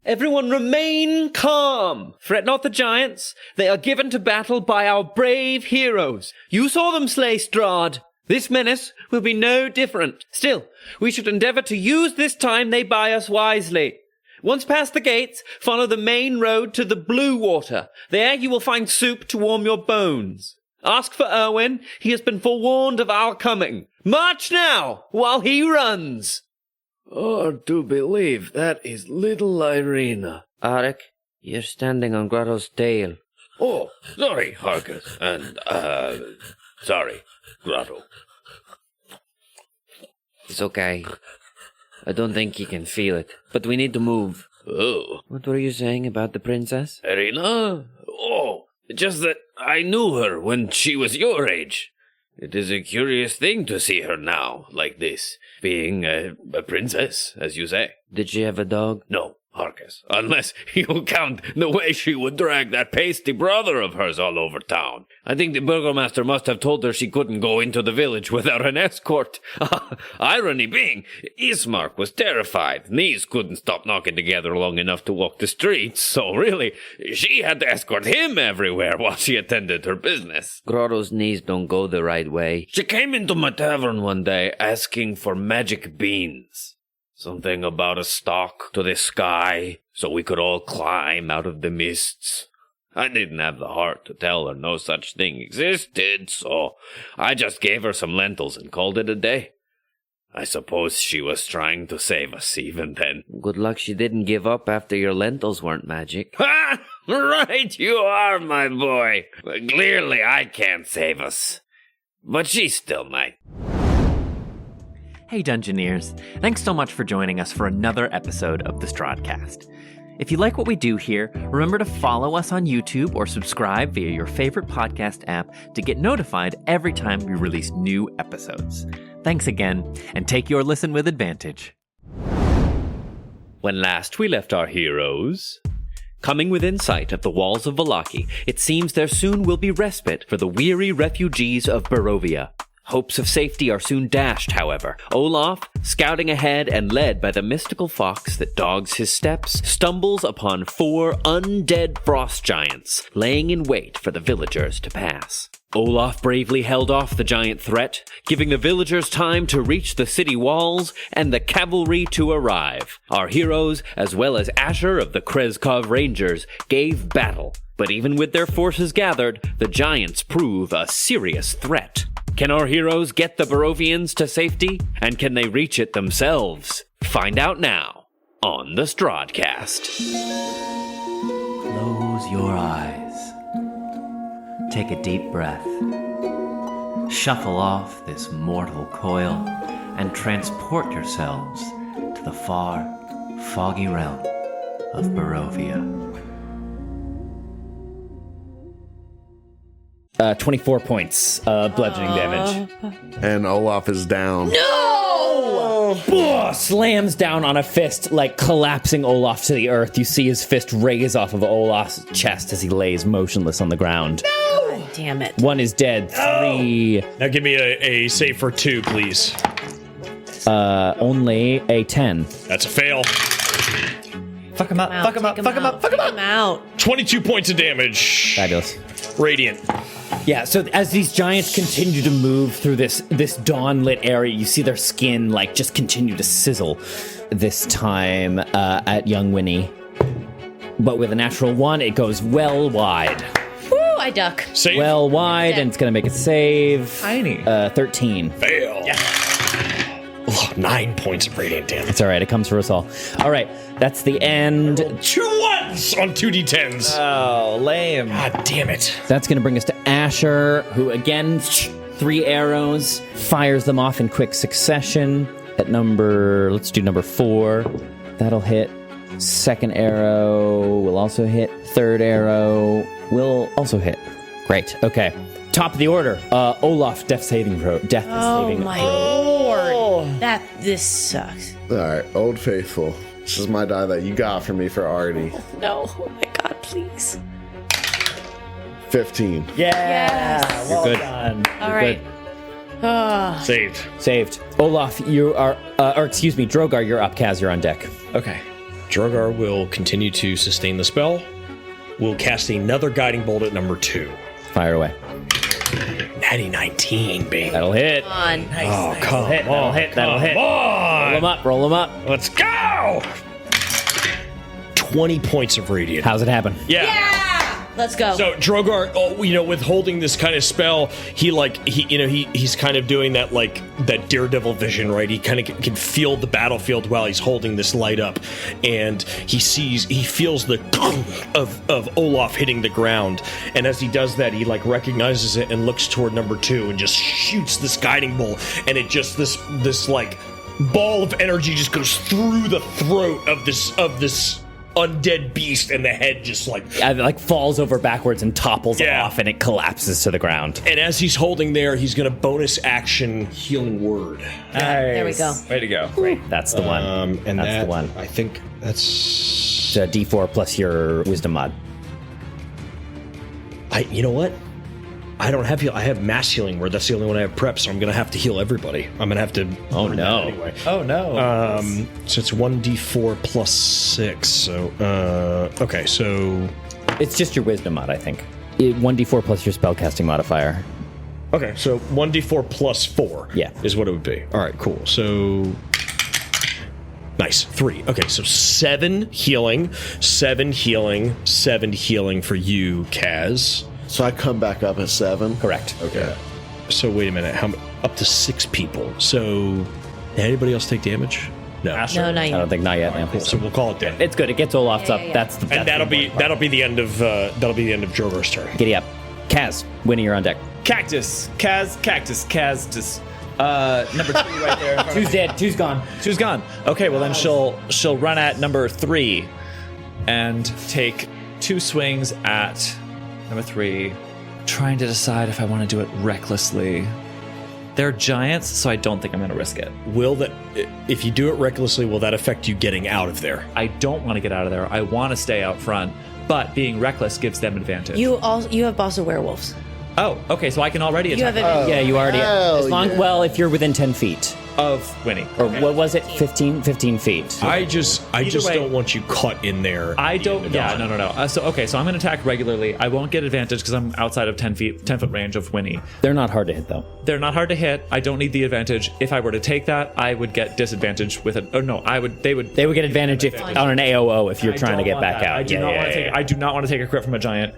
Everyone remain calm. Fret not the giants. They are given to battle by our brave heroes. You saw them slay Strahd. This menace will be no different. Still, we should endeavor to use this time they buy us wisely. Once past the gates, follow the main road to the Blue Water. There you will find soup to warm your bones. Ask for Erwin. He has been forewarned of our coming. March now, while he runs. To believe that is little Irina. Arik, you're standing on Grotto's tail. Oh, sorry, Harkus. And, sorry, Grotto. It's okay. I don't think he can feel it, but we need to move. Oh. What were you saying about the princess? Irina? Oh, just that I knew her when she was your age. It is a curious thing to see her now, like this, being a princess, as you say. Did she have a dog? No, Harkus, unless you count the way she would drag that pasty brother of hers all over town. I think the burgomaster must have told her she couldn't go into the village without an escort. Irony being, Ismark was terrified. Knees couldn't stop knocking together long enough to walk the streets, so really, she had to escort him everywhere while she attended her business. Grotto's knees don't go the right way. She came into my tavern one day asking for magic beans. Something about a stalk to the sky, so we could all climb out of the mists. I didn't have the heart to tell her no such thing existed, so I just gave her some lentils and called it a day. I suppose she was trying to save us even then. Good luck she didn't give up after your lentils weren't magic. Ha! Right you are, my boy. But clearly I can't save us. But she still might. Hey Dungeoneers, thanks so much for joining us for another episode of the Strahdcast. If you like what we do here, remember to follow us on YouTube or subscribe via your favorite podcast app to get notified every time we release new episodes. Thanks again, and take your listen with advantage. When last we left our heroes, coming within sight of the walls of Vallaki, it seems there soon will be respite for the weary refugees of Barovia. Hopes of safety are soon dashed, however. Olaf, scouting ahead and led by the mystical fox that dogs his steps, stumbles upon 4 undead frost giants, laying in wait for the villagers to pass. Olaf bravely held off the giant threat, giving the villagers time to reach the city walls and the cavalry to arrive. Our heroes, as well as Asher of the Krezkov Rangers, gave battle. But even with their forces gathered, the giants prove a serious threat. Can our heroes get the Barovians to safety? And can they reach it themselves? Find out now on the Strahdcast. Close your eyes. Take a deep breath. Shuffle off this mortal coil and transport yourselves to the far, foggy realm of Barovia. 24 points of bludgeoning damage. And Olaf is down. No! Slams down on a fist, like collapsing Olaf to the earth. You see his fist raise off of Olaf's chest as he lays motionless on the ground. No! God damn it. 1 is dead. 3. Now give me a save for 2, please. Only a 10. That's a fail. Fuck him up, fuck him up, fuck him up, fuck him up. 22 points of damage. Fabulous. Radiant. Yeah, so as these giants continue to move through this dawn-lit area, you see their skin, like, just continue to sizzle, this time at young Winnie. But with a natural 1, it goes well wide. Woo, I duck. Save. Well wide, and it's going to make a save. Tiny. 13. Fail. Yeah. Oh, 9 points of radiant damage. It's all right. It comes for us all. All right. That's the end. 2 ones on 2d10s. Oh, lame. God damn it. That's going to bring us to Asher, who again, 3 arrows, fires them off in quick succession. Let's do number 4. That'll hit. 2nd arrow will also hit. 3rd arrow will also hit. Great. Okay. Top of the order. Olaf, death saving throw. Oh my lord. This sucks. All right, Old Faithful. This is my die that you got for me for Artie. No. Oh my god, please. 15. Yeah. Yes. Well good. done. All right. Saved. Saved. Olaf, you are, Drogar, you're up. Kaz, you're on deck. Okay. Drogar will continue to sustain the spell. We'll cast another guiding bolt at number 2. Fire away. Natty 19, baby. That'll hit. On. Oh, come on. That'll hit. That'll hit. on. Roll them up. Roll them up. Let's go! 20 points of radiant. How's it happen? Yeah. Let's go. So Drogar, with holding this kind of spell, he's kind of doing that that daredevil vision, right? He kind of can feel the battlefield while he's holding this light up, and he feels the of Olaf hitting the ground, and as he does that, he recognizes it and looks toward number 2 and just shoots this guiding bolt, and it just this ball of energy just goes through the throat of this undead beast, and the head just falls over backwards and topples Yeah. off, and it collapses to the ground. And as he's holding there, he's going to bonus action healing word. There we go. Way to go. Great. That's the one. And that's the one. I think that's It's a D4 plus your wisdom mod. you know what? I don't have heal. I have mass healing word. That's the only one I have prep, so I'm going to have to heal everybody. I'm going to have to. Oh, learn no. that anyway. Oh no. So it's 1d4 plus 6. So okay. So It's just your wisdom mod, I think. 1d4 plus your spellcasting modifier. okay. So 1d4 plus 4. Yeah. is what it would be. All right. Cool. So. Nice. 3. Okay, so 7 healing, 7 healing, 7 healing for you, Kaz. So I come back up at 7. Correct. Okay. So wait a minute. Up to 6 people. So did anybody else take damage? No. No, not I yet. don't think not yet. No. So we'll call it dead. It's good. It gets Olaf's up. yeah. That's the. And that'll be the end of Drogar's turn. Giddy up. Kaz, Winnie, you're on deck. Cactus. Kaz. Number 2 right there. Two's dead. Two's gone. Two's gone. Okay, well then she'll run at number 3 and take 2 swings at number 3, trying to decide if I want to do it recklessly. They're giants, so I don't think I'm going to risk it. If you do it recklessly, will that affect you getting out of there? I don't want to get out of there. I want to stay out front, but being reckless gives them advantage. You have boss of werewolves. Oh, okay, so I can already You attack have Yeah, you already. Hell As long, yeah. well, if you're within 10 feet, of Winnie. or what was it? 15 feet. I just way- don't want you caught in there. I don't. Yeah, no. So I'm going to attack regularly. I won't get advantage because I'm outside of 10 foot range of Winnie. They're not hard to hit though. They're not hard to hit. I don't need the advantage. If I were to take that, I would get disadvantage with it. Oh no, I would. They would. They would get advantage if on an AOO if you're I trying to don't get want back that. out. I do not want to take. I do not want to take a crit from a giant.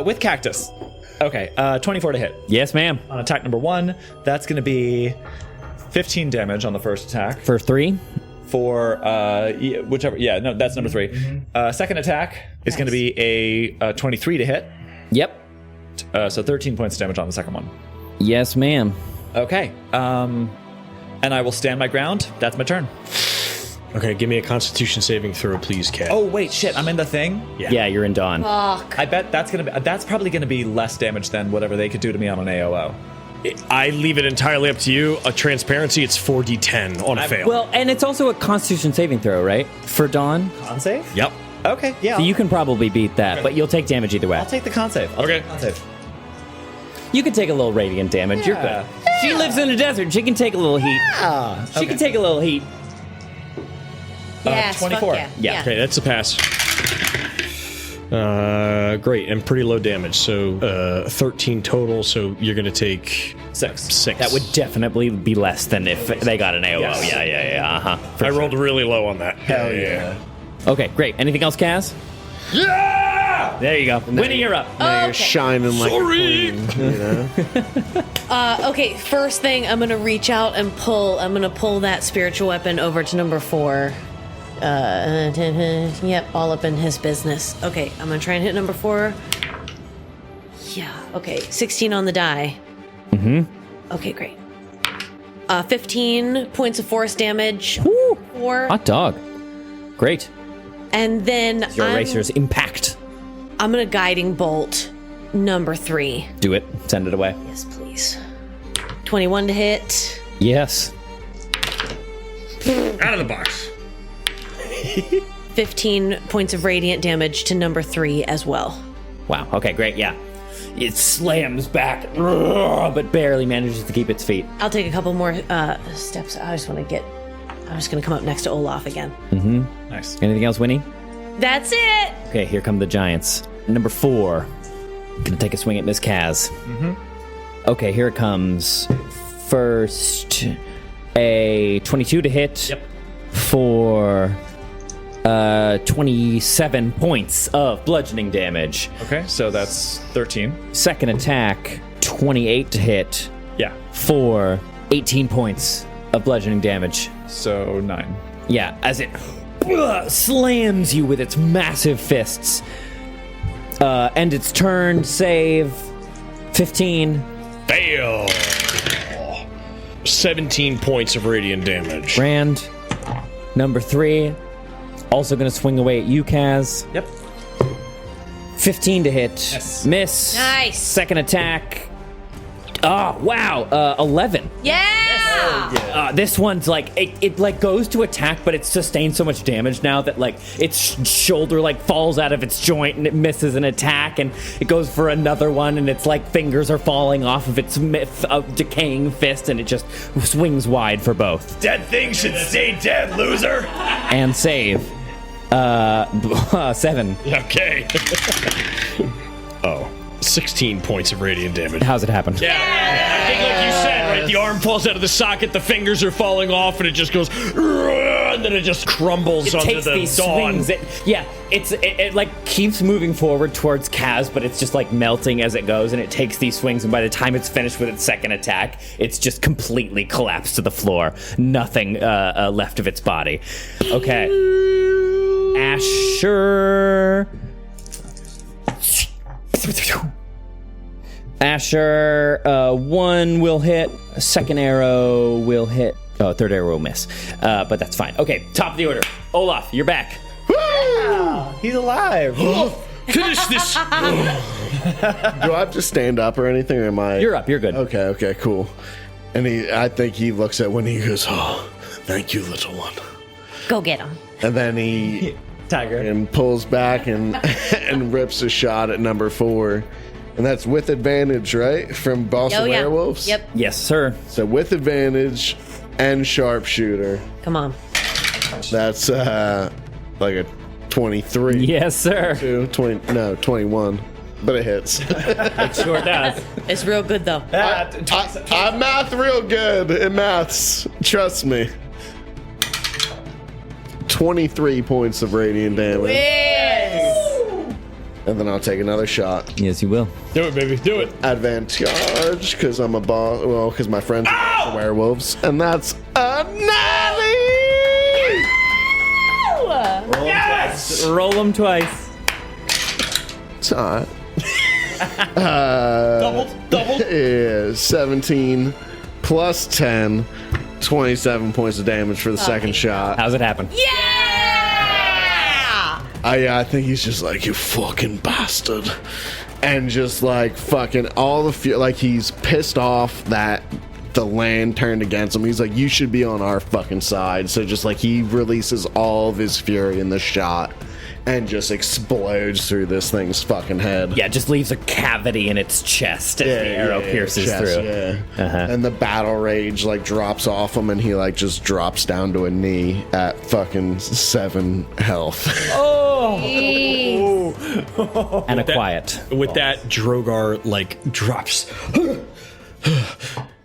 With cactus. Okay, 24 to hit. Yes, ma'am. On attack number 1, that's going to be 15 damage on the first attack. For 3. For whichever. Yeah, no, that's number 3. Second attack is going to be a 23 to hit. Yep. So 13 points of damage on the second one. Yes, ma'am. Okay. And I will stand my ground. That's my turn. Okay, give me a Constitution saving throw, please, Cat. Oh wait, shit! I'm in the thing. Yeah, you're in Dawn. Fuck. I bet that's probably gonna be less damage than whatever they could do to me on an AOO. I leave it entirely up to you. A transparency, it's 4d10 on a fail. Well, and it's also a Constitution saving throw, right? For Dawn. Con save? Yep. Okay, yeah. So you can probably beat that, but you'll take damage either way. I'll take the con save. I'll take the con save. You can take a little radiant damage. You're Yeah. good. She lives in a desert. She can take a little heat. She can take a little heat. Yes, 24. Fuck Yeah. Okay, that's a pass. Great, and pretty low damage. So 13 total, so you're going to take 6. That would definitely be less than if they got an AOO. Yes. Yeah. Uh-huh. I rolled really low on that. Hell yeah. Okay, great. Anything else, Kaz? Yeah! There you go. Winnie, you're up. Now you're Okay. shining like a queen, you know? Okay, first thing, I'm gonna reach out and pull. I'm gonna pull that spiritual weapon over to number 4. Yep, all up in his business. Okay, I'm gonna try and hit number 4. Yeah. Okay, 16 on the die. Okay, great. 15 points of force damage. Woo! 4, Hot dog. Great. and then Your I'm eraser's impact. gonna guiding bolt number 3. Do it. Send it away. Yes, please. 21 to hit. Yes. Out of the box. 15 points of radiant damage to number 3 as well. Wow. Okay, great. Yeah. It slams back, but barely manages to keep its feet. I'll take a couple more steps. I just want to get I'm just going to come up next to Olaf again. Nice. Anything else, Winnie? That's it. Okay, here come the giants. Number 4. Gonna take a swing at Miss Kaz. Okay, here it comes. First, a 22 to hit. Yep. For 27 points of bludgeoning damage. Okay, so that's 13. Second attack, 28 to hit Yeah. for 18 points of bludgeoning damage. So 9. Yeah, as it slams you with its massive fists. End its turn, save 15. Fail. 17 points of radiant damage. Rand, number 3, also going to swing away at you, Kaz. Yep. 15 to hit. Yes. Miss. Nice. Second attack. Oh, wow. 11. Yeah. This one's like, it like goes to attack, but it sustains so much damage now that like its shoulder like falls out of its joint and it misses an attack, and it goes for another one, and its like fingers are falling off of its decaying fist, and it just swings wide for both. Dead things should stay dead, loser. And save. 7. Okay. 16 points of radiant damage. How's it happen? Yeah, I think like you said, right? The arm falls out of the socket, the fingers are falling off, and it just goes, and then it just crumbles It under takes the these dawn. swings. It like keeps moving forward towards Kaz, but it's just like melting as it goes, and it takes these swings, and by the time it's finished with its second attack, it's just completely collapsed to the floor. Nothing left of its body. Okay. Asher. Asher, 1 will hit. Second arrow will hit. Oh, third arrow will miss. But that's fine. Okay, top of the order. Olaf, you're back. He's alive. Finish this. Do I have to stand up or anything, or am I? You're up. You're good. Okay, cool. And I think he looks at Winnie and goes, "Oh, thank you, little one." Go get him. And then he Tiger. and pulls back and and rips a shot at number 4. And that's with advantage, right? From Boss of Werewolves? Yep. Yes, sir. So with advantage and sharpshooter. Come on. That's like a 23. Yes, sir. 21. But it hits. It sure does. It's real good though. I math real good in maths. Trust me. 23 points of radiant damage. Yes. And then I'll take another shot. Yes, you will. Do it, baby. Do it. Advantage, because I'm a boss. Well, because my friends are werewolves. And that's a 90! Yes! Roll them twice. It's all right. Double. Yeah, 17 plus 10, 27 points of damage for the second shot. How's it happen? Yeah. I think he's just like, you fucking bastard. And just like fucking all the fear, like he's pissed off that the land turned against him. He's like, you should be on our fucking side. So just like he releases all of his fury in the shot and just explodes through this thing's fucking head. Yeah, just leaves a cavity in its chest as the arrow pierces chest, through. Yeah. Uh-huh. And the battle rage like drops off him, and he like just drops down to a knee at fucking 7 health. And a quiet. With that, Drogar like drops.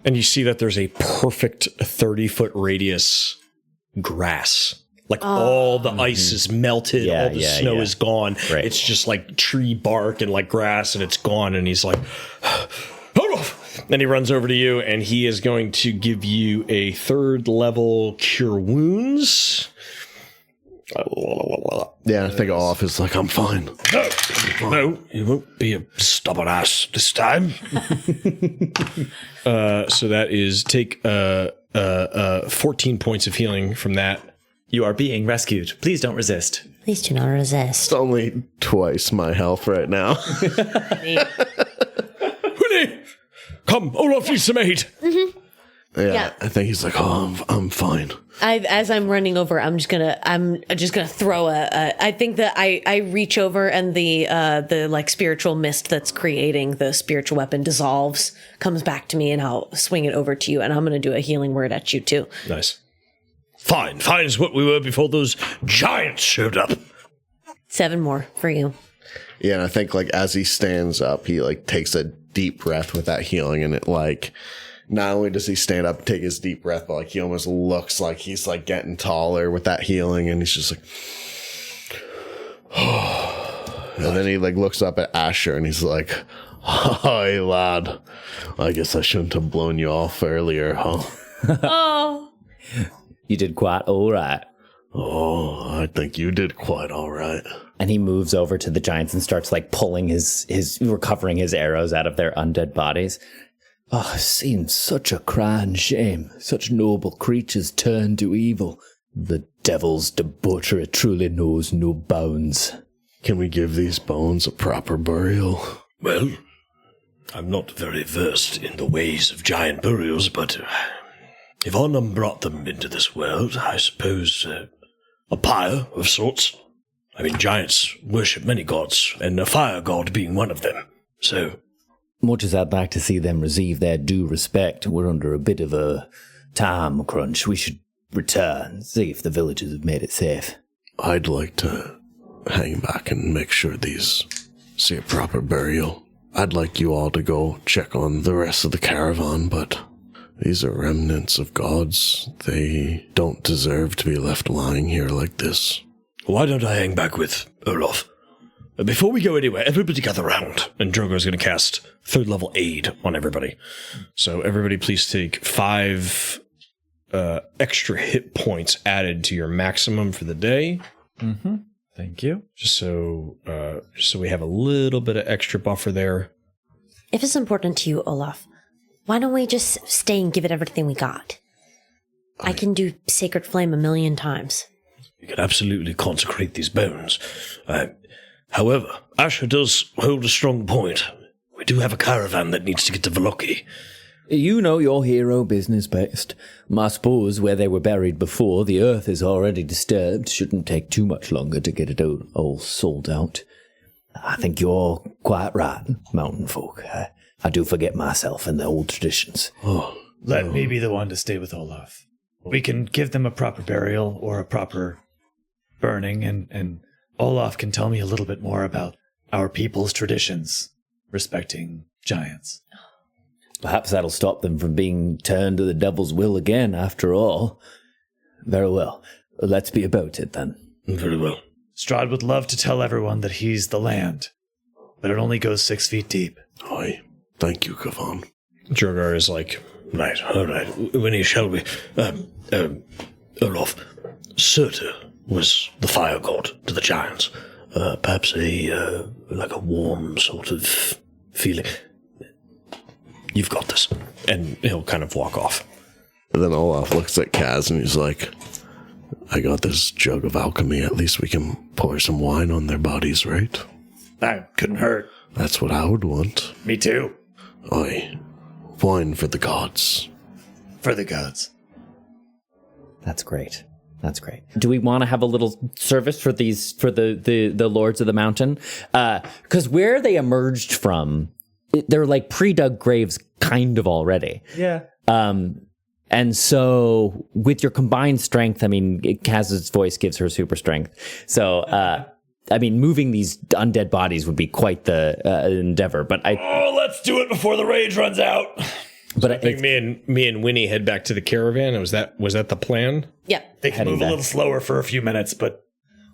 And you see that there's a perfect 30-foot radius grass. Like all the ice is melted, Yeah, all the snow is gone. Right. It's just like tree bark and like grass, and it's gone. And he's like, then he runs over to you, and he is going to give you a 3rd level cure wounds. Yeah, I think Olaf is like, I'm fine. No, you won't be a stubborn ass this time. So that is take 14 points of healing from that. You are being rescued. Please don't resist. Please do not resist. It's only twice my health right now. Winnie! Come, Olaf needs some aid. Yeah, I think he's like, oh, I'm fine. As I'm running over, I'm just gonna throw I think that I reach over, and the like spiritual mist that's creating the spiritual weapon dissolves, comes back to me, and I'll swing it over to you, and I'm gonna do a healing word at you too. Nice. Fine as what we were before those giants showed up. 7 more for you. Yeah, and I think like as he stands up, he like takes a deep breath with that healing, and it like not only does he stand up and take his deep breath, but like he almost looks like he's like getting taller with that healing, and he's just like and then he like looks up at Asher and he's like, "Hi lad, I guess I shouldn't have blown you off earlier, huh?" Oh. You did quite all right. Oh, I think you did quite all right. And he moves over to the giants and starts like pulling recovering his arrows out of their undead bodies. Oh, it seems such a crying shame. Such noble creatures turn to evil. The devil's debauchery truly knows no bounds. Can we give these bones a proper burial? Well, I'm not very versed in the ways of giant burials, but if Arnhem brought them into this world, I suppose a pyre of sorts. I mean, giants worship many gods, and a fire god being one of them. So, much as I'd like to see them receive their due respect, we're under a bit of a time crunch. We should return, see if the villagers have made it safe. I'd like to hang back and make sure these see a proper burial. I'd like you all to go check on the rest of the caravan, but these are remnants of gods. They don't deserve to be left lying here like this. Why don't I hang back with Olaf? Before we go anywhere, everybody gather round. And Drogar's going to cast 3rd level aid on everybody. So everybody please take 5 extra hit points added to your maximum for the day. Mm-hmm. Thank you. Just so we have a little bit of extra buffer there. If it's important to you, Olaf, why don't we just stay and give it everything we got? I can do Sacred Flame 1,000,000 times. You can absolutely consecrate these bones. However, Asher does hold a strong point. We do have a caravan that needs to get to Vallaki. You know your hero business best. I suppose where they were buried before, the earth is already disturbed. Shouldn't take too much longer to get it all sold out. I think you're quite right, mountain folk. I do forget myself and the old traditions. Let me be the one to stay with Olaf. We can give them a proper burial or a proper burning, and Olaf can tell me a little bit more about our people's traditions respecting giants. Perhaps that'll stop them from being turned to the devil's will again, after all. Very well. Let's be about it, then. Very well. Strahd would love to tell everyone that he's the land, but it only goes 6 feet deep. Aye. Thank you, Kavan. Drogar is like, right, all right. Winnie, shall we? Olaf, Surtur was the fire god to the giants. Perhaps like a warm sort of feeling. You've got this. And he'll kind of walk off. And then Olaf looks at Kaz and he's like, I got this jug of alchemy. At least we can pour some wine on their bodies, right? That couldn't hurt. That's what I would want. Me too. Aye. Wine for the gods. For the gods. That's great. That's great. Do we want to have a little service for the Lords of the Mountain? Because where they emerged from, they're like pre-dug graves kind of already. Yeah. And so with your combined strength, I mean, Kaz's voice gives her super strength. So, I mean, moving these undead bodies would be quite the endeavor. But let's do it before the rage runs out. But I think me and Winnie head back to the caravan. Was that the plan? Yeah. They can move a little slower for a few minutes, but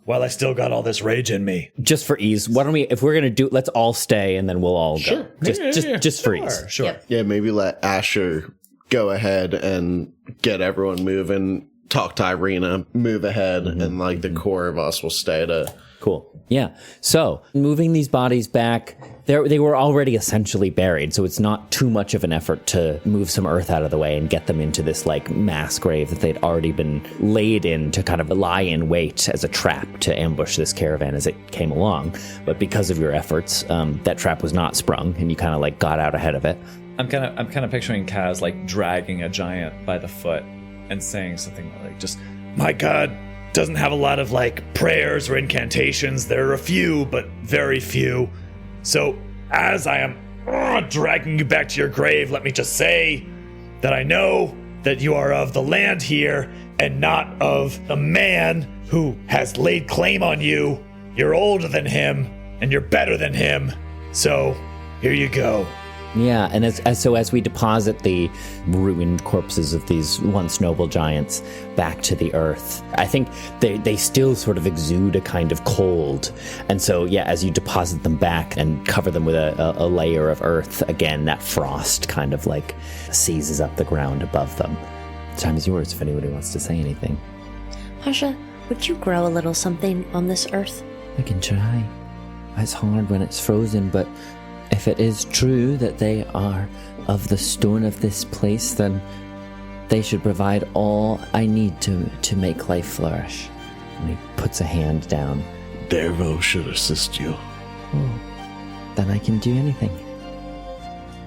while I still got all this rage in me. Just for ease, why don't we, if we're going to do, let's all stay and then we'll all go. Just for ease. Sure. Yep. Yeah, maybe let Asher go ahead and get everyone moving. Talk to Irina, move ahead, and like the core of us will stay to... Cool. Yeah. So moving these bodies back, they were already essentially buried, so it's not too much of an effort to move some earth out of the way and get them into this like mass grave that they'd already been laid in to kind of lie in wait as a trap to ambush this caravan as it came along. But because of your efforts, that trap was not sprung, and you kind of like got out ahead of it. I'm kind of picturing Kaz like dragging a giant by the foot and saying something like, just, my God doesn't have a lot of like prayers or incantations. There are a few, but very few. So as I am dragging you back to your grave, let me just say that I know that you are of the land here and not of a man who has laid claim on you. You're older than him and you're better than him. So here you go. Yeah, and as we deposit the ruined corpses of these once noble giants back to the earth, I think they still sort of exude a kind of cold. And so, yeah, as you deposit them back and cover them with a layer of earth, again, that frost kind of like seizes up the ground above them. The time is yours if anybody wants to say anything. Pasha, would you grow a little something on this earth? I can try. It's hard when it's frozen, but if it is true that they are of the stone of this place, then they should provide all I need to make life flourish. And he puts a hand down. Dervo should assist you. Oh, then I can do anything.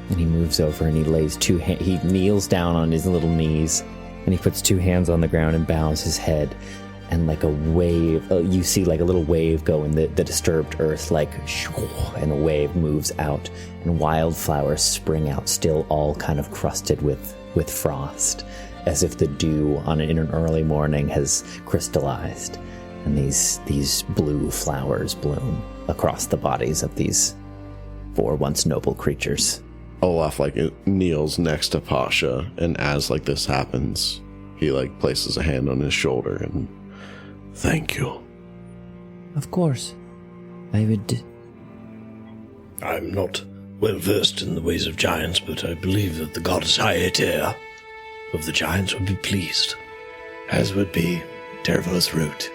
And he moves over and he lays he kneels down on his little knees and he puts 2 hands on the ground and bows his head. And like a wave, you see like a little wave go in the disturbed earth, like, and a wave moves out, and wildflowers spring out, still all kind of crusted with frost, as if the dew in an early morning has crystallized, and these blue flowers bloom across the bodies of these 4 once noble creatures. Olaf like kneels next to Pasha, and as like this happens, he like places a hand on his shoulder and thank you. Of course. I would... I'm not well versed in the ways of giants, but I believe that the goddess Oetta of the giants would be pleased, as would be Dervo's root.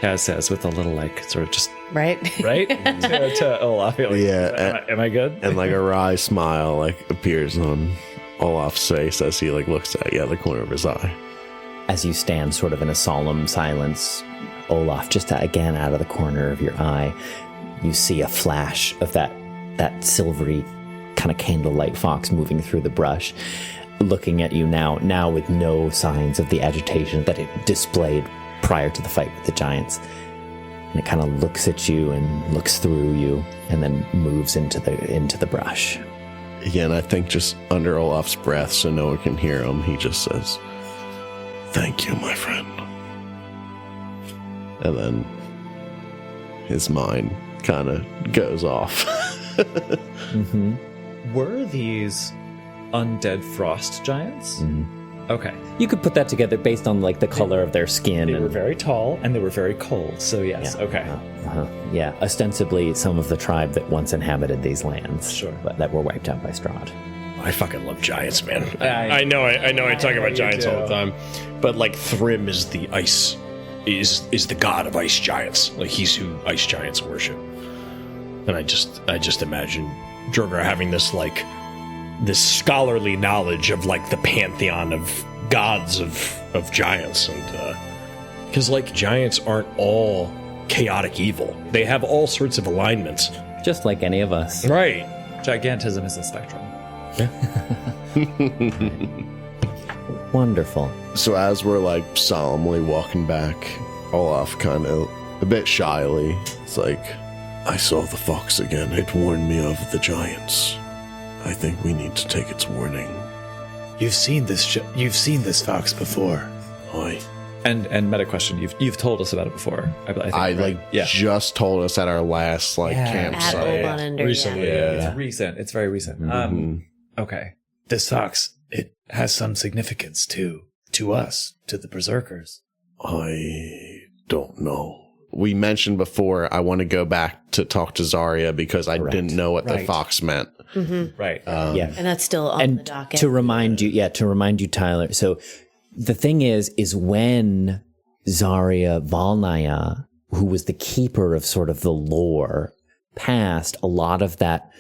Kaz says with a little like sort of just Right? to Olaf. Like, Yeah, am I good? And like a wry smile like appears on Olaf's face as he like looks at you out of the corner of his eye. As you stand sort of in a solemn silence, Olaf, just again out of the corner of your eye, you see a flash of that silvery kind of candlelight fox moving through the brush, looking at you now with no signs of the agitation that it displayed prior to the fight with the giants. And it kind of looks at you and looks through you and then moves into the brush. Again, I think just under Olaf's breath so no one can hear him, he just says, "Thank you, my friend." And then his mind kind of goes off. Mm-hmm. Were these undead frost giants? Mm-hmm. Okay. You could put that together based on like the color of their skin. They were very tall and they were very cold. So yes, Yeah. okay. Yeah, ostensibly some of the tribe that once inhabited these lands, Sure. but that were wiped out by Strahd. I fucking love giants, man. I I talk about giants do. all the time, but like Thrym is the ice, is the god of ice giants. Like he's who ice giants worship. And I just imagine Drogar having this scholarly knowledge of like the pantheon of gods of giants, and because like giants aren't all chaotic evil. They have all sorts of alignments, Just like any of us. right? Gigantism is a spectrum. Wonderful. So as we're like solemnly walking back, Olaf kind of a bit shyly, it's like, "I saw the fox again. It warned me of the giants. I think we need to take its warning." You've seen this fox before. Oi. And meta question, you've told us about it before. I think, I right? like yeah. just told us at our last like At campsite. Old Under, Recently, Yeah. It's recent. It's very recent. Mhm. Okay. This fox, it has some significance to us, to the berserkers. I don't know. We mentioned before I want to go back to talk to Zarya because I Correct. didn't know what the Right. fox meant. Right. Yeah. And that's still on the And docket. to remind you, Tyler, so the thing is when Zarya Valnaya, who was the keeper of sort of the lore, passed, a lot of that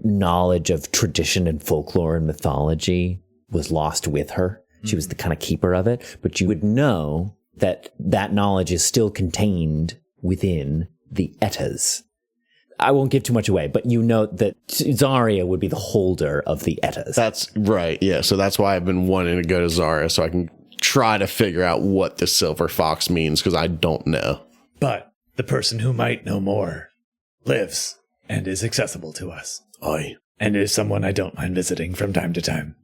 knowledge of tradition and folklore and mythology was lost with her. She was the kind of keeper of it, but you would know that that knowledge is still contained within the Ettas. I won't give too much away, but you know that Zarya would be the holder of the Ettas. That's right. Yeah. So that's why I've been wanting to go to Zarya so I can try to figure out what the silver fox means because I don't know. But the person who might know more lives and is accessible to us, I and is someone I don't mind visiting from time to time.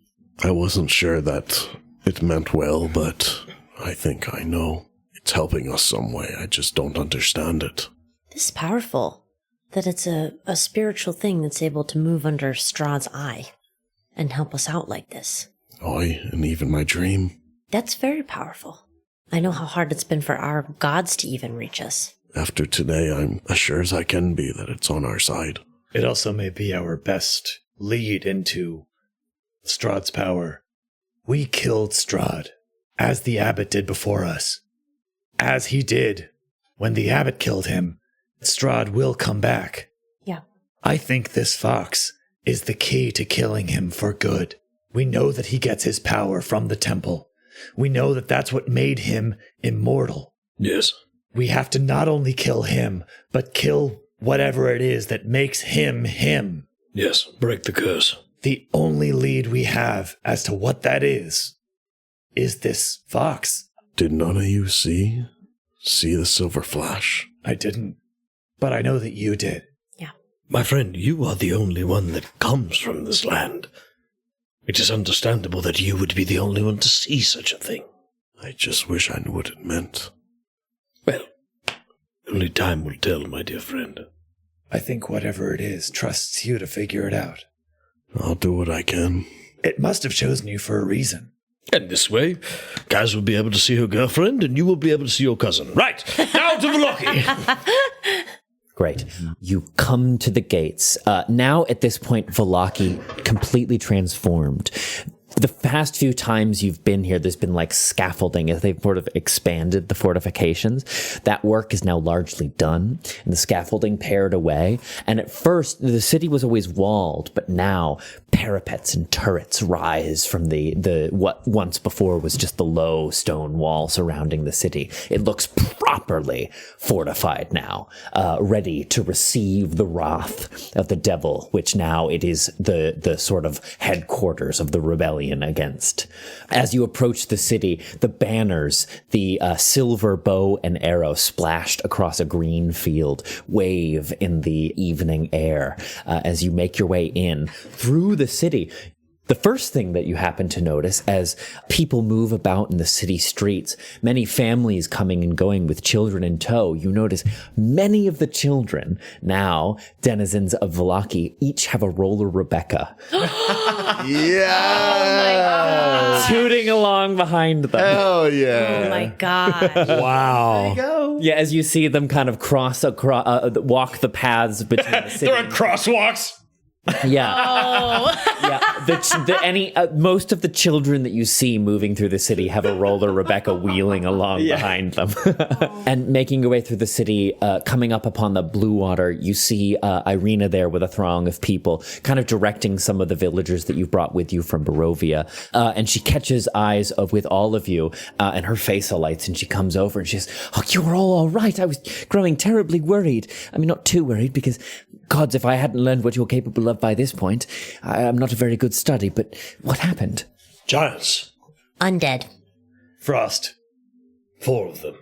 wasn't sure that It meant well, but I think I know. It's helping us some way. I just don't understand it. This is powerful. That it's a spiritual thing that's able to move under Strahd's eye and help us out like this. Aye, and even my dream. That's very powerful. I know how hard it's been for our gods to even reach us. After today, I'm as sure as I can be that it's on our side. It also may be our best lead into Strahd's power. We killed Strahd, as the abbot did before us. As he did when the abbot killed him, Strahd will come back. Yeah. I think this fox is the key to killing him for good. We know that he gets his power from the temple. We know that that's what made him immortal. Yes. We have to not only kill him, but kill whatever it is that makes him him. Yes, break the curse. The only lead we have as to what that is this fox. Did none of you see the silver flash? I didn't, but I know that you did. Yeah. My friend, you are the only one that comes from this land. It is understandable that you would be the only one to see such a thing. I just wish I knew what it meant. Well, only time will tell, my dear friend. I think whatever it is trusts you to figure it out. I'll do what I can. It must have chosen you for a reason. And this way, Kaz will be able to see her girlfriend, and you will be able to see your cousin. Right, now to Vallaki! Great. You come to the gates. Now, at this point, Vallaki completely transformed. The past few times you've been here, there's been like scaffolding as they've sort of expanded the fortifications. That work is now largely done, and the scaffolding pared away. And at first, the city was always walled, but now parapets and turrets rise from the what once before was just the low stone wall surrounding the city. It looks properly fortified now, ready to receive the wrath of the devil, which now it is the sort of headquarters of the rebellion against. As you approach the city, the banners, the silver bow and arrow splashed across a green field wave in the evening air as you make your way in through the city. The first thing that you happen to notice as people move about in the city streets, many families coming and going with children in tow, you notice many of the children, now denizens of Vallaki, each have a roller Rebecca. Yeah! Tooting along behind them. Hell yeah. Oh my god. Wow. Yeah, as you see them kind of walk the paths between the city. They're on crosswalks. Yeah. Oh. Yeah. Most of the children that you see moving through the city have a roller Rebecca wheeling along behind them. And making your way through the city, coming up upon the blue water, you see Irina there with a throng of people, kind of directing some of the villagers that you've brought with you from Barovia. And she catches eyes with all of you, and her face alights, and she comes over and she says, "Oh, you are all right. I was growing terribly worried. I mean, not too worried, because gods, if I hadn't learned what you're capable of by this point, I'm not a very good study, but what happened?" Giants. Undead. Frost. 4 of them.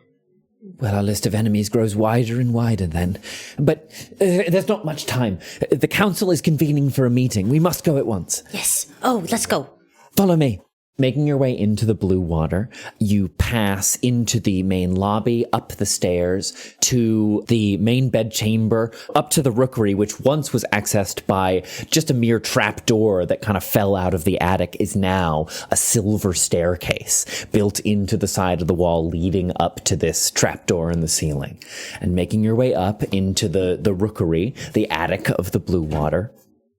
Well, our list of enemies grows wider and wider then. But there's not much time. The council is convening for a meeting. We must go at once. Yes. Oh, let's go. Follow me. Making your way into the blue water, you pass into the main lobby, up the stairs, to the main bedchamber, up to the rookery, which once was accessed by just a mere trap door that kind of fell out of the attic, is now a silver staircase built into the side of the wall leading up to this trapdoor in the ceiling. And making your way up into the rookery, the attic of the blue water,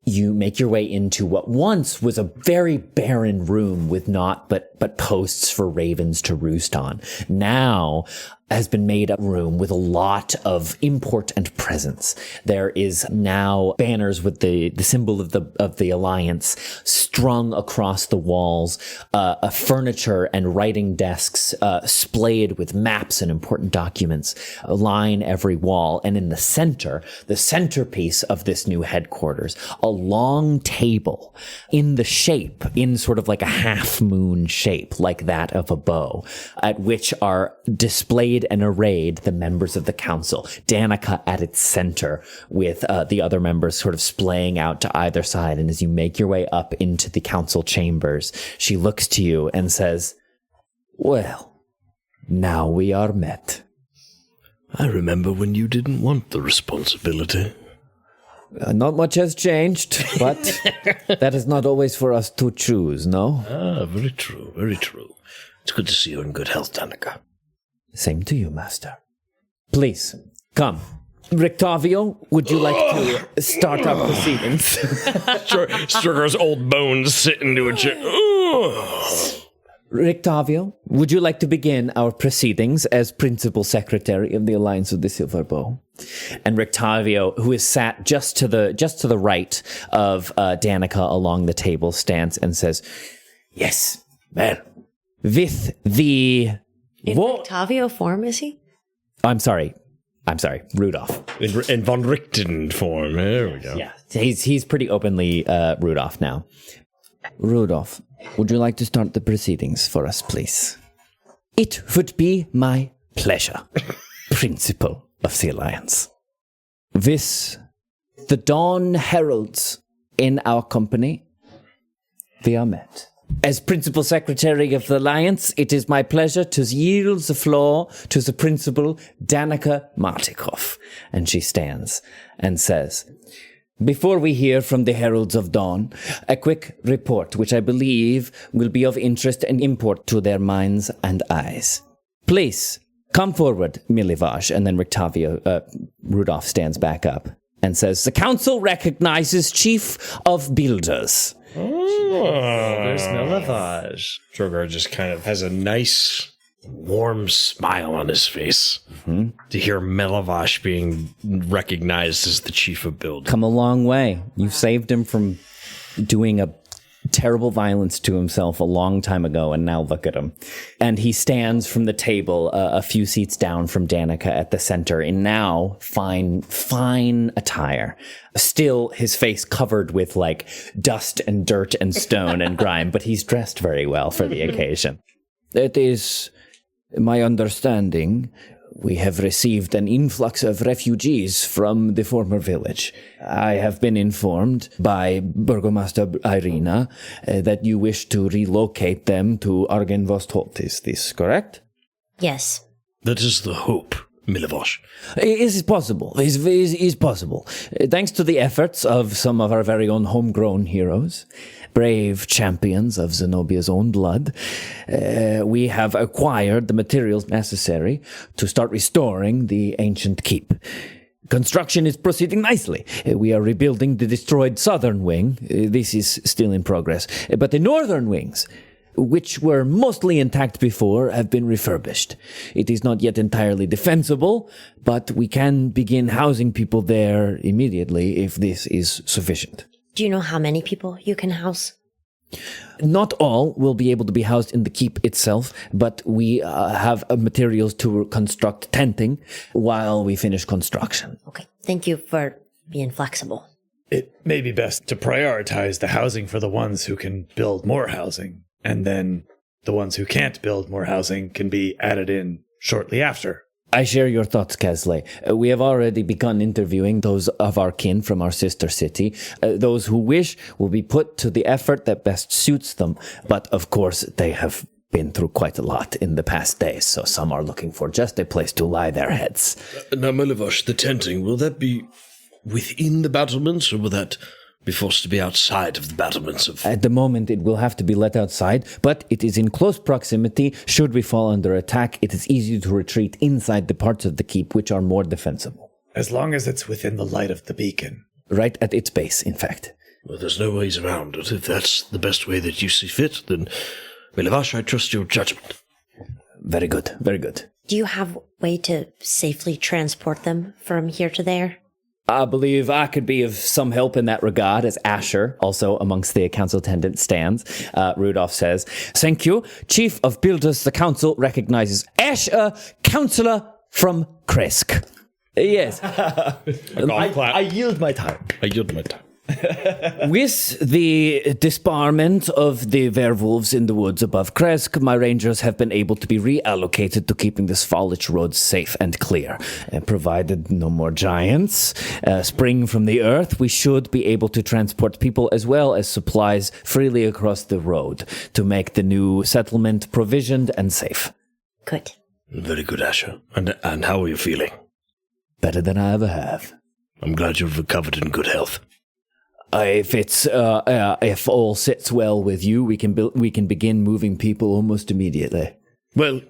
you make your way into what once was a very barren room with naught but posts for ravens to roost on. Now has been made a room with a lot of import and presence. There is now banners with the symbol of the Alliance strung across the walls, furniture and writing desks splayed with maps and important documents line every wall. And in the centerpiece of this new headquarters, a long table in sort of like a half moon shape, shape like that of a bow, at which are displayed and arrayed the members of the council. Danica at its center, with the other members sort of splaying out to either side. And as you make your way up into the council chambers, she looks to you and says, "Well, now we are met." I remember when you didn't want the responsibility. Not much has changed, but that is not always for us to choose, no? Ah, very true, very true. It's good to see you in good health, Danica. Same to you, Master. Please, come. Rictavio, would you like to start our proceedings? Sturgar's old bones sit into a chair. Rictavio, would you like to begin our proceedings as Principal Secretary of the Alliance of the Silver Bow? And Rictavio, who is sat just to the right of Danica along the table, stands and says, "Yes, well, with the..." In Octavio form, is he? I'm sorry, Rudolph. In von Richten form. There we go. Yeah, he's pretty openly Rudolph now. Rudolph, would you like to start the proceedings for us, please? It would be my pleasure, Principal of the Alliance. With the dawn heralds in our company, we are met. As Principal Secretary of the Alliance, it is my pleasure to yield the floor to the Principal, Danica Martikov. And she stands and says, "Before we hear from the Heralds of Dawn, a quick report which I believe will be of interest and import to their minds and eyes. Please, come forward, Milivaj." And then Rudolph stands back up and says, "The council recognizes Chief of Builders." There's Milivaj. Drogar just kind of has a nice, warm smile on his face to hear Milivaj being recognized as the chief of building. Come a long way. You saved him from doing a terrible violence to himself a long time ago, and now look at him. And he stands from the table a few seats down from Danica at the center in now fine attire. Still his face covered with like dust and dirt and stone and grime, but he's dressed very well for the occasion. "It is my understanding we have received an influx of refugees from the former village. I have been informed by Burgomaster Irina that you wish to relocate them to Argenvostolt. Is this correct?" Yes. That is the hope, Milivosh. Is it possible? Is possible. Thanks to the efforts of some of our very own homegrown heroes, brave champions of Zenobia's own blood, we have acquired the materials necessary to start restoring the ancient keep. Construction is proceeding nicely. We are rebuilding the destroyed southern wing. This is still in progress. But the northern wings, which were mostly intact before, have been refurbished. It is not yet entirely defensible, but we can begin housing people there immediately if this is sufficient. Do you know how many people you can house? Not all will be able to be housed in the keep itself, but we have materials to construct tenting while we finish construction. Okay, thank you for being flexible. It may be best to prioritize the housing for the ones who can build more housing, and then the ones who can't build more housing can be added in shortly after. I share your thoughts, Kasle. We have already begun interviewing those of our kin from our sister city. Those who wish will be put to the effort that best suits them. But of course, they have been through quite a lot in the past days, so some are looking for just a place to lie their heads. Now, Milivosh, the tenting, will that be within the battlements, or will that be forced to be outside of the battlements of... At the moment, it will have to be let outside, but it is in close proximity. Should we fall under attack, it is easy to retreat inside the parts of the keep which are more defensible. As long as it's within the light of the beacon. Right at its base, in fact. Well, there's no ways around it. If that's the best way that you see fit, then, Milivosh, I trust your judgment. Very good, very good. Do you have a way to safely transport them from here to there? I believe I could be of some help in that regard, as Asher, also amongst the council attendants, stands. Rudolph says, "Thank you. Chief of Builders, the council recognizes Asher, councillor from Kresk." Yes. I yield my time. I yield my time. With the disbarment of the werewolves in the woods above Kresk, my rangers have been able to be reallocated to keeping this Fallich road safe and clear. Provided no more giants spring from the earth, we should be able to transport people as well as supplies freely across the road to make the new settlement provisioned and safe. Good. Very good, Asher. And how are you feeling? Better than I ever have. I'm glad you've recovered in good health. If all sits well with you, we can begin moving people almost immediately. Well,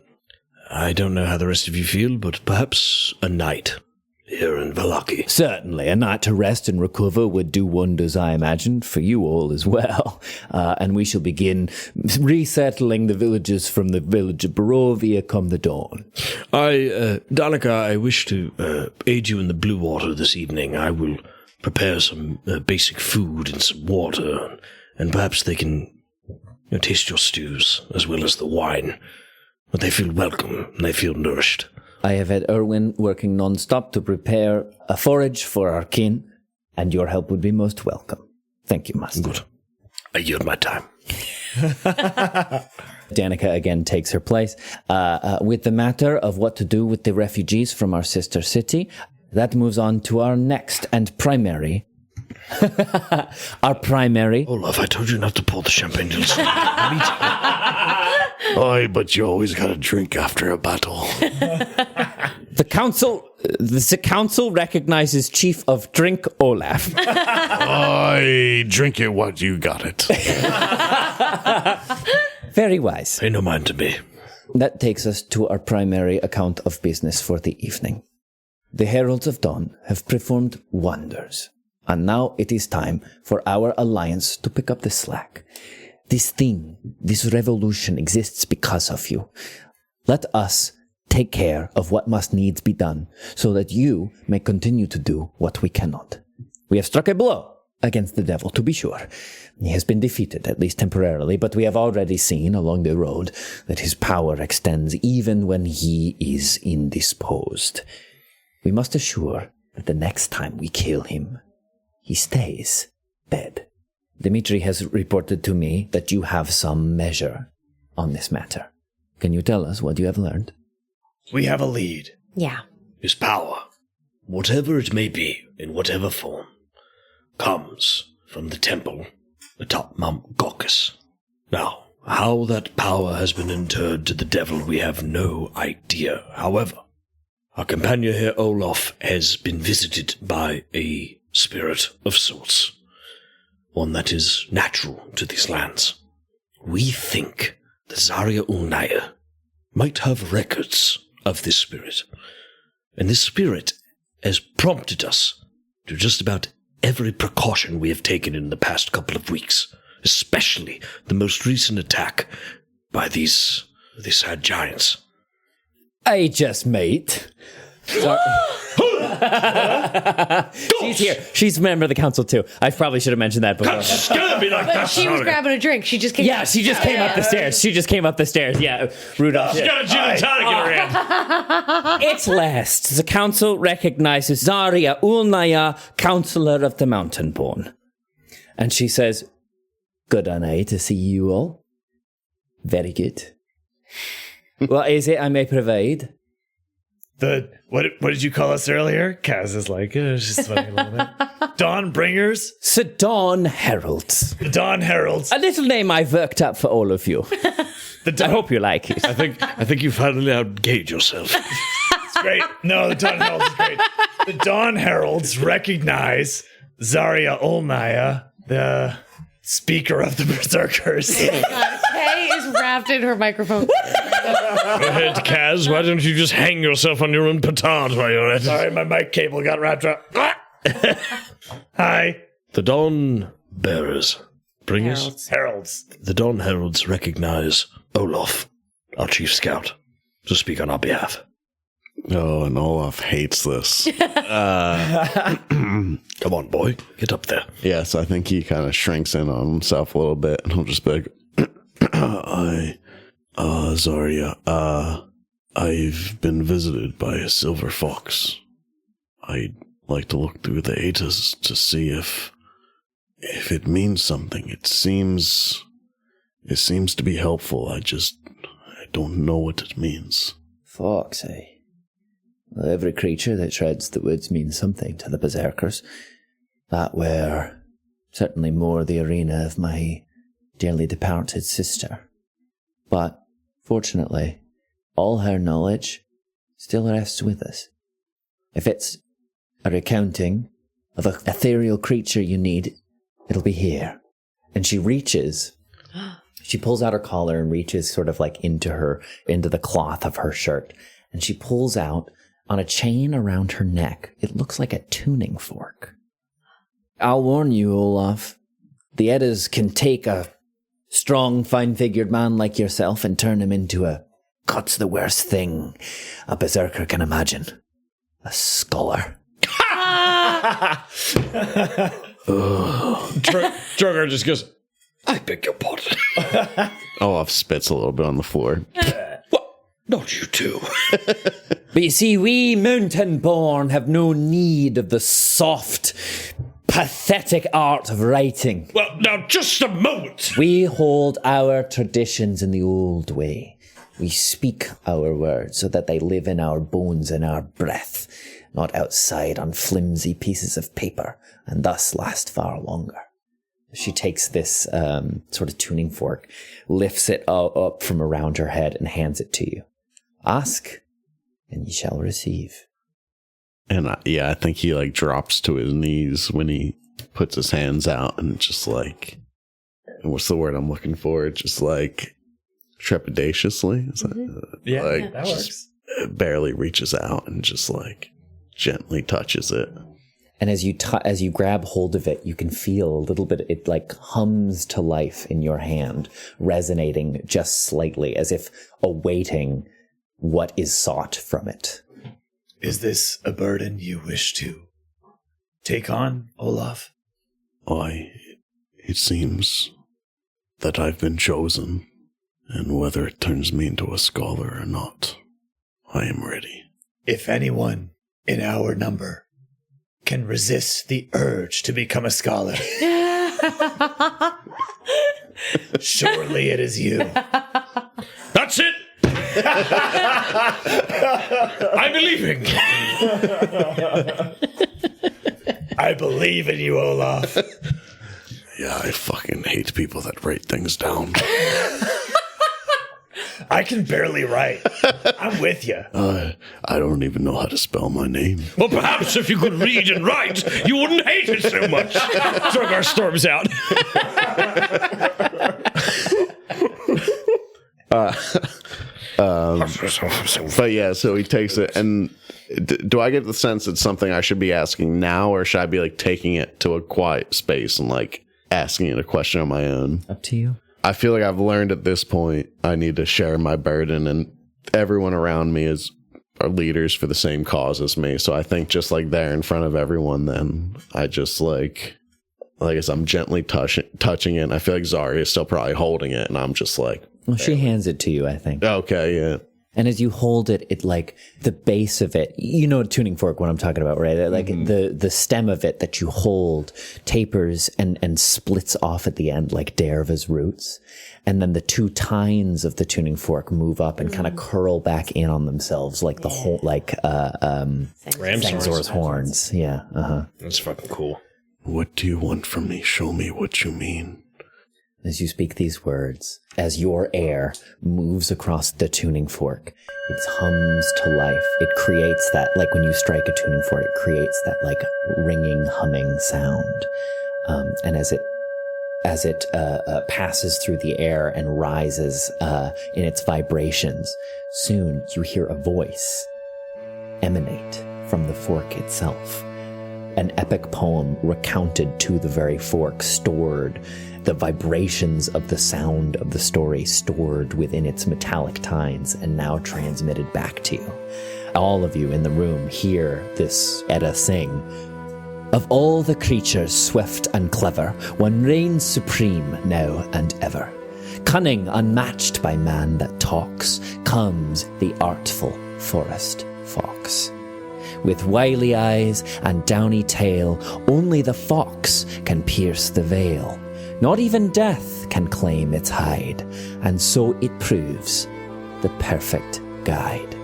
I don't know how the rest of you feel, but perhaps a night here in Vallaki. Certainly, a night to rest and recover would do wonders, I imagine, for you all as well. And we shall begin resettling the villagers from the village of Barovia come the dawn. Danica, I wish to aid you in the blue water this evening. I will prepare some basic food and some water, and perhaps they can taste your stews as well as the wine. But they feel welcome, and they feel nourished. I have had Erwin working non-stop to prepare a forage for our kin, and your help would be most welcome. Thank you, Master. Good. I yield my time. Danica again takes her place. With the matter of what to do with the refugees from our sister city, that moves on to our next and primary. Our primary. Olaf, I told you not to pour the champagne till Aye, but you always gotta drink after a battle. The council recognizes Chief of Drink Olaf. I drink it what you got it. Very wise. Pay no mind to me. That takes us to our primary account of business for the evening. The Heralds of Dawn have performed wonders, and now it is time for our alliance to pick up the slack. This revolution exists because of you. Let us take care of what must needs be done, so that you may continue to do what we cannot. We have struck a blow against the devil, to be sure. He has been defeated, at least temporarily, but we have already seen along the road that his power extends even when he is indisposed. We must assure that the next time we kill him, he stays dead. Dmitri has reported to me that you have some measure on this matter. Can you tell us what you have learned? We have a lead. Yeah. His power, whatever it may be, in whatever form, comes from the temple atop Mount Caucasus. Now, how that power has been interred to the devil, we have no idea. However, our companion here, Olaf, has been visited by a spirit of sorts, one that is natural to these lands. We think that Zarya Ulnaya might have records of this spirit, and this spirit has prompted us to just about every precaution we have taken in the past couple of weeks, especially the most recent attack by these sad giants. I just mate. Sorry. She's here. She's a member of the council too. I probably should have mentioned that before. It's gonna be like that. She was grabbing a drink. She just came. Yeah, she just came up the stairs. She just came up the stairs. Yeah, Rudolph. She's got a gin and tonic in her hand. It's last. The council recognizes Zarya Ulnaya, Counselor of the Mountainborn. And she says, "Good eye to see you all. Very good. What is it I may provide?" What did you call us earlier? Kaz is like, it's just funny a little bit. Dawn Bringers? The Dawn Heralds. The Dawn Heralds. A little name I've worked up for all of you. I hope you like it. I think you finally outgauge yourself. It's great. No, the Dawn Heralds is great. The Dawn Heralds recognize Zarya Ulnaya, the speaker of the Berserkers. Kay is wrapped in her microphone. Go ahead, Kaz. Why don't you just hang yourself on your own petard while you're at it? Sorry, my mic cable got wrapped up. Hi. The Dawn Bearers. Bringers? Heralds. The Dawn Heralds recognize Olaf, our chief scout, to speak on our behalf. Oh, and Olaf hates this. Come on, boy. Get up there. Yes, I think he kind of shrinks in on himself a little bit, and he'll just be like, Zarya, I've been visited by a silver fox. I'd like to look through the Oettas to see if If it means something, it seems to be helpful. I don't know what it means. Fox, eh? Well, every creature that treads the woods means something to the berserkers. That were certainly more the arena of my dearly departed sister. But, fortunately, all her knowledge still rests with us. If it's a recounting of an ethereal creature you need, it'll be here. And she pulls out her collar and reaches sort of like into the cloth of her shirt. And she pulls out, on a chain around her neck, it looks like a tuning fork. I'll warn you, Olaf, the Eddas can take a strong, fine-figured man like yourself and turn him into what's the worst thing a berserker can imagine? A scholar. Drogar just goes, I beg your pardon. Olaf spits a little bit on the floor. What? Not you two. But you see, we mountain-born have no need of the soft, pathetic art of writing. Well, now, just a moment. We hold our traditions in the old way. We speak our words so that they live in our bones and our breath, not outside on flimsy pieces of paper, and thus last far longer. She takes this sort of tuning fork, lifts it up from around her head, and hands it to you. Ask, and ye shall receive. And I think he like drops to his knees when he puts his hands out, and just like, what's the word I'm looking for? Just like trepidatiously. Is that, that works. Barely reaches out and just like gently touches it. And as you grab hold of it, you can feel a little bit, it like hums to life in your hand, resonating just slightly, as if awaiting what is sought from it. Is this a burden you wish to take on, Olaf? It seems that I've been chosen, and whether it turns me into a scholar or not, I am ready. If anyone in our number can resist the urge to become a scholar, surely it is you. That's it. I'm believing. I believe in you, Olaf. Yeah, I fucking hate people that write things down. I can barely write. I'm with you. I don't even know how to spell my name. Well, perhaps if you could read and write, you wouldn't hate it so much. Drogar storms out. But yeah, so he takes it, and do I get the sense it's something I should be asking now, or should I be like taking it to a quiet space and like asking it a question on my own? Up to you. I feel like I've learned at this point I need to share my burden, and everyone around me are leaders for the same cause as me. So I think just like there in front of everyone, then I just like as I'm gently touching it, and I feel like Zari is still probably holding it, and I'm just like, well, she hands it to you, I think. Okay, yeah. And as you hold it, it like the base of it, you know, a tuning fork, what I'm talking about, right? Like the stem of it that you hold tapers and splits off at the end like Derva's roots. And then the two tines of the tuning fork move up and kind of curl back in on themselves like the whole, like Sangzor's horns. Yeah. That's fucking cool. What do you want from me? Show me what you mean. As you speak these words, as your air moves across the tuning fork, it hums to life. It creates that, like when you strike a tuning fork, it creates that like ringing, humming sound. And as it passes through the air and rises in its vibrations, soon you hear a voice emanate from the fork itself. An epic poem recounted to the very fork, stored, the vibrations of the sound of the story stored within its metallic tines and now transmitted back to you. All of you in the room hear this Oetta sing. Of all the creatures swift and clever, one reigns supreme now and ever. Cunning unmatched by man that talks, comes the artful forest fox. With wily eyes and downy tail, only the fox can pierce the veil. Not even death can claim its hide, and so it proves the perfect guide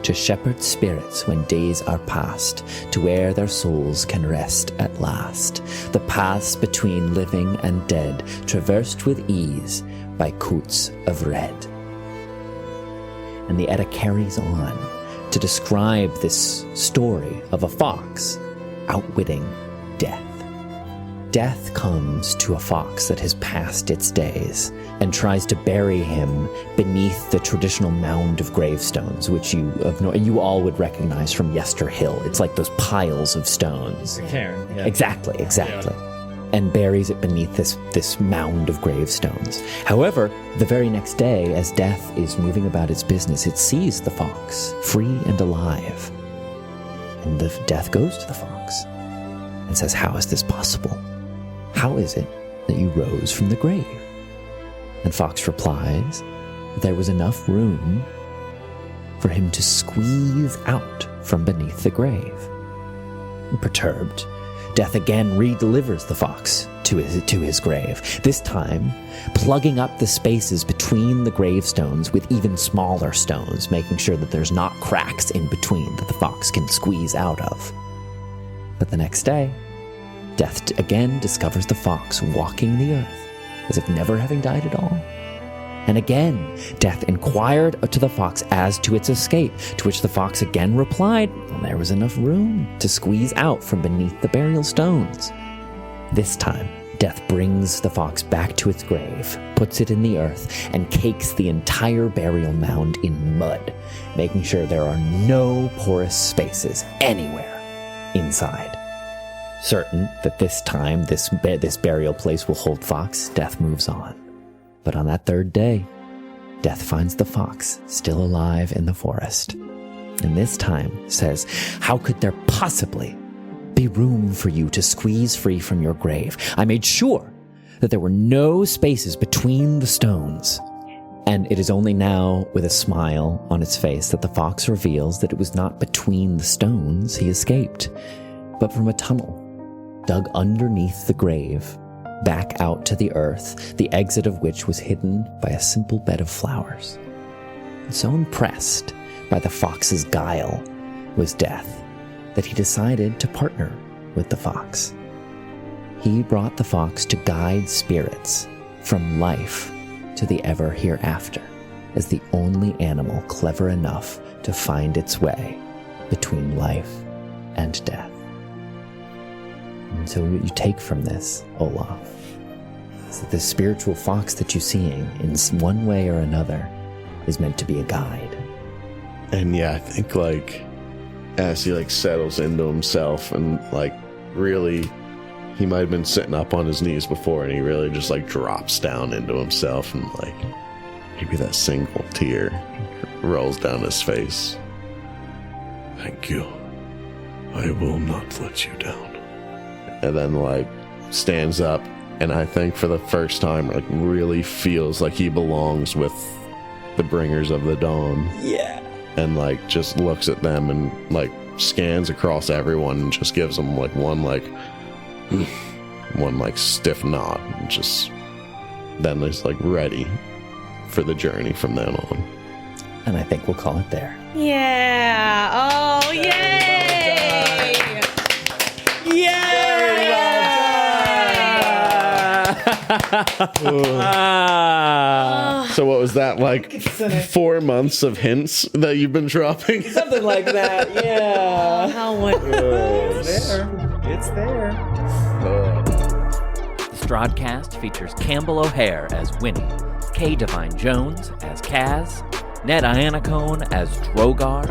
to shepherd spirits when days are past, to where their souls can rest at last. The paths between living and dead, traversed with ease by coats of red. And the Oetta carries on to describe this story of a fox outwitting death. Death comes to a fox that has passed its days and tries to bury him beneath the traditional mound of gravestones, which you all would recognize from Yester Hill. It's like those piles of stones. Cairn, yeah. Exactly. And buries it beneath this mound of gravestones. However, the very next day, as Death is moving about its business, it sees the fox, free and alive. And the Death goes to the fox and says, "How is this possible? How is it that you rose from the grave?" And Fox replies that there was enough room for him to squeeze out from beneath the grave. And perturbed, Death again re-delivers the fox to his grave, this time plugging up the spaces between the gravestones with even smaller stones, making sure that there's not cracks in between that the fox can squeeze out of. But the next day, Death again discovers the fox walking the earth as if never having died at all. And again, Death inquired to the fox as to its escape, to which the fox again replied, there was enough room to squeeze out from beneath the burial stones. This time, Death brings the fox back to its grave, puts it in the earth, and cakes the entire burial mound in mud, making sure there are no porous spaces anywhere inside. Certain that this time this burial place will hold Fox, Death moves on. But on that third day, Death finds the fox still alive in the forest. And this time says, "How could there possibly be room for you to squeeze free from your grave? I made sure that there were no spaces between the stones." And it is only now, with a smile on its face, that the fox reveals that it was not between the stones he escaped, but from a tunnel dug underneath the grave, back out to the earth, the exit of which was hidden by a simple bed of flowers. And so impressed by the fox's guile was Death that he decided to partner with the fox. He brought the fox to guide spirits from life to the ever hereafter, as the only animal clever enough to find its way between life and death. And so what you take from this, Olaf, is that the spiritual fox that you're seeing in one way or another is meant to be a guide. And yeah, I think as he settles into himself and really, he might have been sitting up on his knees before, and he really just drops down into himself, and maybe that single tear rolls down his face. "Thank you. I will not let you down." And then stands up, and I think for the first time really feels like he belongs with the bringers of the dawn. Yeah. And just looks at them and scans across everyone and just gives them one stiff nod, and just then is ready for the journey from then on. And I think we'll call it there. Yeah. Oh, yay! Yay! So what was that, 4 months of hints that you've been dropping? Something like that, yeah. How wonderful. It's there. The Strahdcast features Campbell O'Hare as Winnie, Kay Devine-Jones as Kaz, Ned Iannacone as Drogar,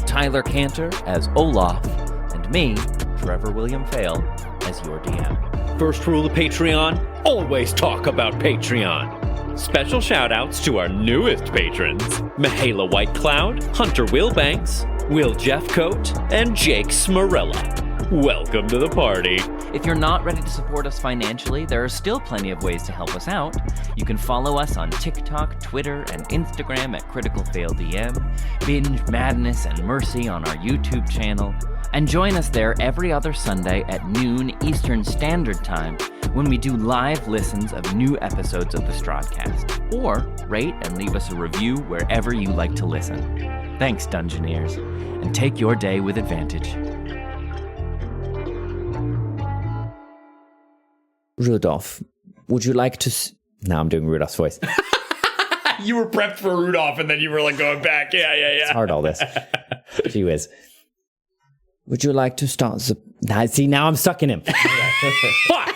Tyler Kanter as Olaf, and me, Trevor William Fayle, as your DM. First rule of Patreon, always talk about Patreon. Special shout-outs to our newest patrons, Mihaela Whitecloud, Hunter Wilbanks, Will Jeffcoat, and Jake Smarella. welcome to the party. If you're not ready to support us financially, there are still plenty of ways to help us out. You can follow us on TikTok, Twitter, and Instagram at Critical Fail DM, binge Madness and Mercy on our YouTube channel, and join us there every other Sunday at noon Eastern Standard Time when we do live listens of new episodes of the Strahdcast. Or rate and leave us a review wherever you like to listen. Thanks, Dungeoneers, and take your day with advantage. Rudolph, would you like to... Now I'm doing Rudolph's voice. You were prepped for Rudolph, and then you were like going back. Yeah. It's hard, all this. Gee whiz. Would you like to start the... Now I'm stuck in him. Fuck!